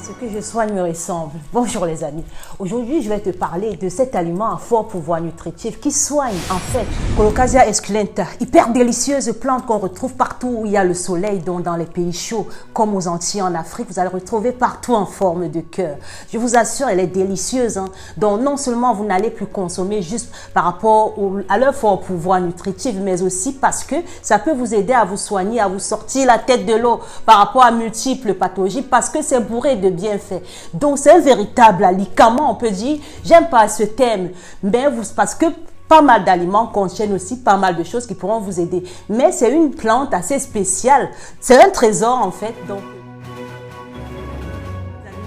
Ce que je soigne me ressemble. Bonjour les amis. Aujourd'hui, je vais te parler de cet aliment à fort pouvoir nutritif qui soigne en fait Colocasia esculenta, hyper délicieuse plante qu'on retrouve partout où il y a le soleil, donc dans les pays chauds comme aux Antilles en Afrique. Vous allez retrouver partout en forme de cœur. Je vous assure, elle est délicieuse. Donc non seulement vous n'allez plus consommer juste par rapport à leur fort pouvoir nutritif, mais aussi parce que ça peut vous aider à vous soigner, à vous sortir la tête de l'eau par rapport à multiples pathologies parce que c'est bourré de bienfaits. Donc c'est un véritable alicament, on peut dire. J'aime pas ce thème, mais parce que pas mal d'aliments contiennent aussi pas mal de choses qui pourront vous aider. Mais c'est une plante assez spéciale. C'est un trésor en fait. Donc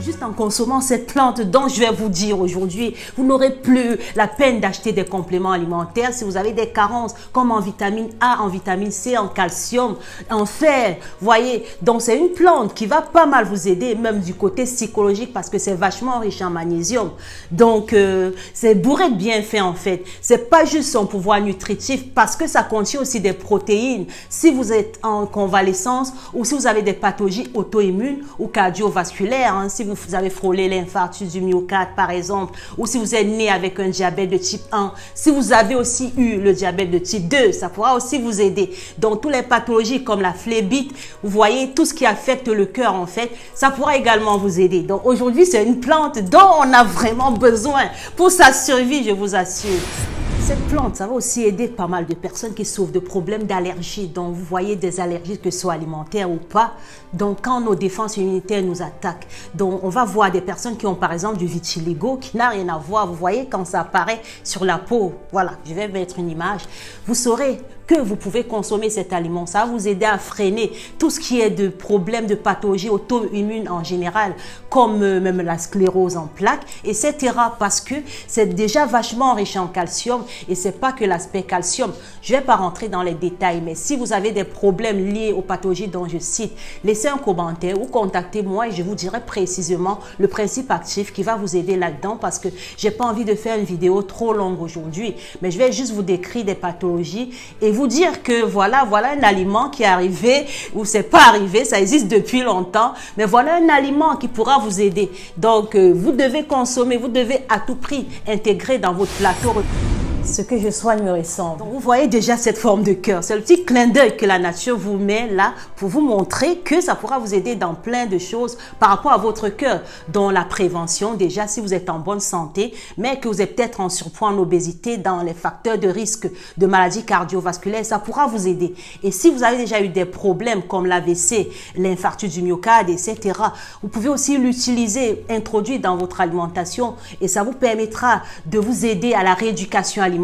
juste en consommant cette plante dont je vais vous dire aujourd'hui, vous n'aurez plus la peine d'acheter des compléments alimentaires si vous avez des carences comme en vitamine A, en vitamine C, en calcium, en fer. Voyez, donc c'est une plante qui va pas mal vous aider, même du côté psychologique parce que c'est vachement riche en magnésium. Donc c'est bourré de bienfaits en fait. C'est pas juste son pouvoir nutritif parce que ça contient aussi des protéines. Si vous êtes en convalescence ou si vous avez des pathologies auto-immunes ou cardiovasculaires, si vous avez frôlé l'infarctus du myocarde par exemple, ou si vous êtes né avec un diabète de type 1, si vous avez aussi eu le diabète de type 2, ça pourra aussi vous aider. Donc toutes les pathologies comme la phlébite, vous voyez tout ce qui affecte le cœur en fait, ça pourra également vous aider. Donc aujourd'hui c'est une plante dont on a vraiment besoin pour sa survie, je vous assure. Cette plante, ça va aussi aider pas mal de personnes qui souffrent de problèmes d'allergie. Donc, vous voyez des allergies, que ce soit alimentaires ou pas. Donc, quand nos défenses immunitaires nous attaquent, donc on va voir des personnes qui ont par exemple du vitiligo, qui n'a rien à voir. Vous voyez quand ça apparaît sur la peau. Voilà, je vais mettre une image. Vous saurez que vous pouvez consommer cet aliment. Ça va vous aider à freiner tout ce qui est de problèmes de pathologie auto-immune en général, comme même la sclérose en plaques, etc. Parce que c'est déjà vachement riche en calcium et c'est pas que l'aspect calcium. Je vais pas rentrer dans les détails, mais si vous avez des problèmes liés aux pathologies dont je cite, laissez un commentaire ou contactez-moi et je vous dirai précisément le principe actif qui va vous aider là-dedans parce que j'ai pas envie de faire une vidéo trop longue aujourd'hui, mais je vais juste vous décrire des pathologies et vous dire que voilà un aliment qui est arrivé ou c'est pas arrivé, ça existe depuis longtemps, mais voilà un aliment qui pourra vous aider. Donc vous devez consommer, vous devez à tout prix intégrer dans votre plateau. Ce que je soigne me ressemble. Donc vous voyez déjà cette forme de cœur. C'est le petit clin d'œil que la nature vous met là pour vous montrer que ça pourra vous aider dans plein de choses par rapport à votre cœur, dont la prévention déjà si vous êtes en bonne santé, mais que vous êtes peut-être en surpoids, en obésité, dans les facteurs de risque de maladies cardiovasculaires, ça pourra vous aider. Et si vous avez déjà eu des problèmes comme l'AVC, l'infarctus du myocarde, etc., vous pouvez aussi l'utiliser, introduire dans votre alimentation et ça vous permettra de vous aider à la rééducation alimentaire,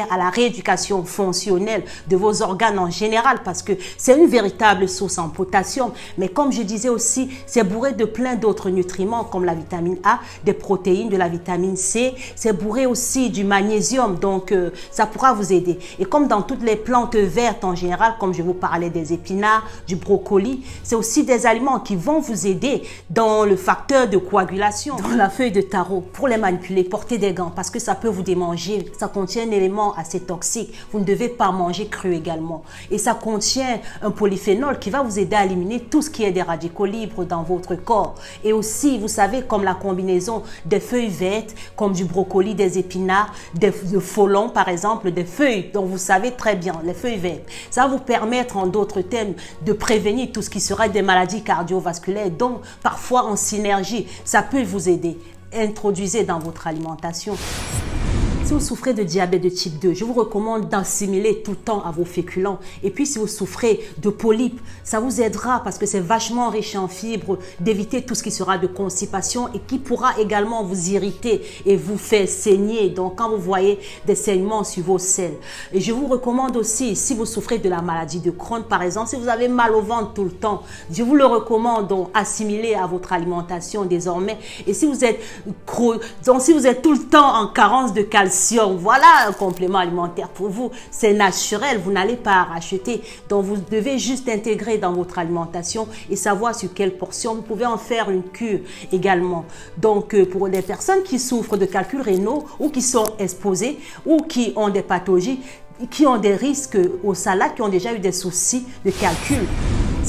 à la rééducation fonctionnelle de vos organes en général parce que c'est une véritable source en potassium. Mais comme je disais aussi, c'est bourré de plein d'autres nutriments comme la vitamine A, des protéines, de la vitamine C. C'est bourré aussi du magnésium, donc ça pourra vous aider. Et comme dans toutes les plantes vertes en général, comme je vous parlais des épinards, du brocoli, c'est aussi des aliments qui vont vous aider dans le facteur de coagulation. Dans la feuille de taro, pour les manipuler, portez des gants parce que ça peut vous démanger. Ça contient un élément assez toxique. Vous ne devez pas manger cru également. Et ça contient un polyphénol qui va vous aider à éliminer tout ce qui est des radicaux libres dans votre corps. Et aussi, vous savez, comme la combinaison des feuilles vertes, comme du brocoli, des épinards, de folon par exemple, des feuilles dont vous savez très bien, les feuilles vertes. Ça va vous permettre, en d'autres termes, de prévenir tout ce qui serait des maladies cardiovasculaires. Donc, parfois en synergie, ça peut vous aider. Introduisez dans votre alimentation. Si vous souffrez de diabète de type 2, je vous recommande d'assimiler tout le temps à vos féculents. Et puis si vous souffrez de polypes, ça vous aidera parce que c'est vachement riche en fibres, d'éviter tout ce qui sera de constipation et qui pourra également vous irriter et vous faire saigner. Donc quand vous voyez des saignements sur vos selles. Et je vous recommande aussi, si vous souffrez de la maladie de Crohn par exemple, si vous avez mal au ventre tout le temps, je vous le recommande donc assimiler à votre alimentation désormais. Et si vous êtes tout le temps en carence de calcium, voilà un complément alimentaire pour vous. C'est naturel, vous n'allez pas racheter. Donc, vous devez juste intégrer dans votre alimentation et savoir sur quelle portion. Vous pouvez en faire une cure également. Donc, pour les personnes qui souffrent de calculs rénaux ou qui sont exposées ou qui ont des pathologies, qui ont des risques au salade, qui ont déjà eu des soucis de calcul,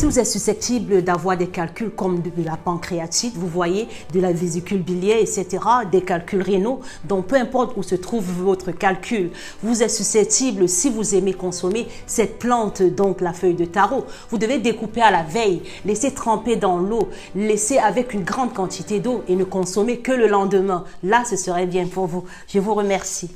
Si vous êtes susceptible d'avoir des calculs comme de la pancréatite, vous voyez, de la vésicule biliaire, etc., des calculs rénaux, donc peu importe où se trouve votre calcul, vous êtes susceptible, si vous aimez consommer cette plante, donc la feuille de taro, vous devez découper à la veille, laisser tremper dans l'eau, laisser avec une grande quantité d'eau et ne consommer que le lendemain. Là, ce serait bien pour vous. Je vous remercie.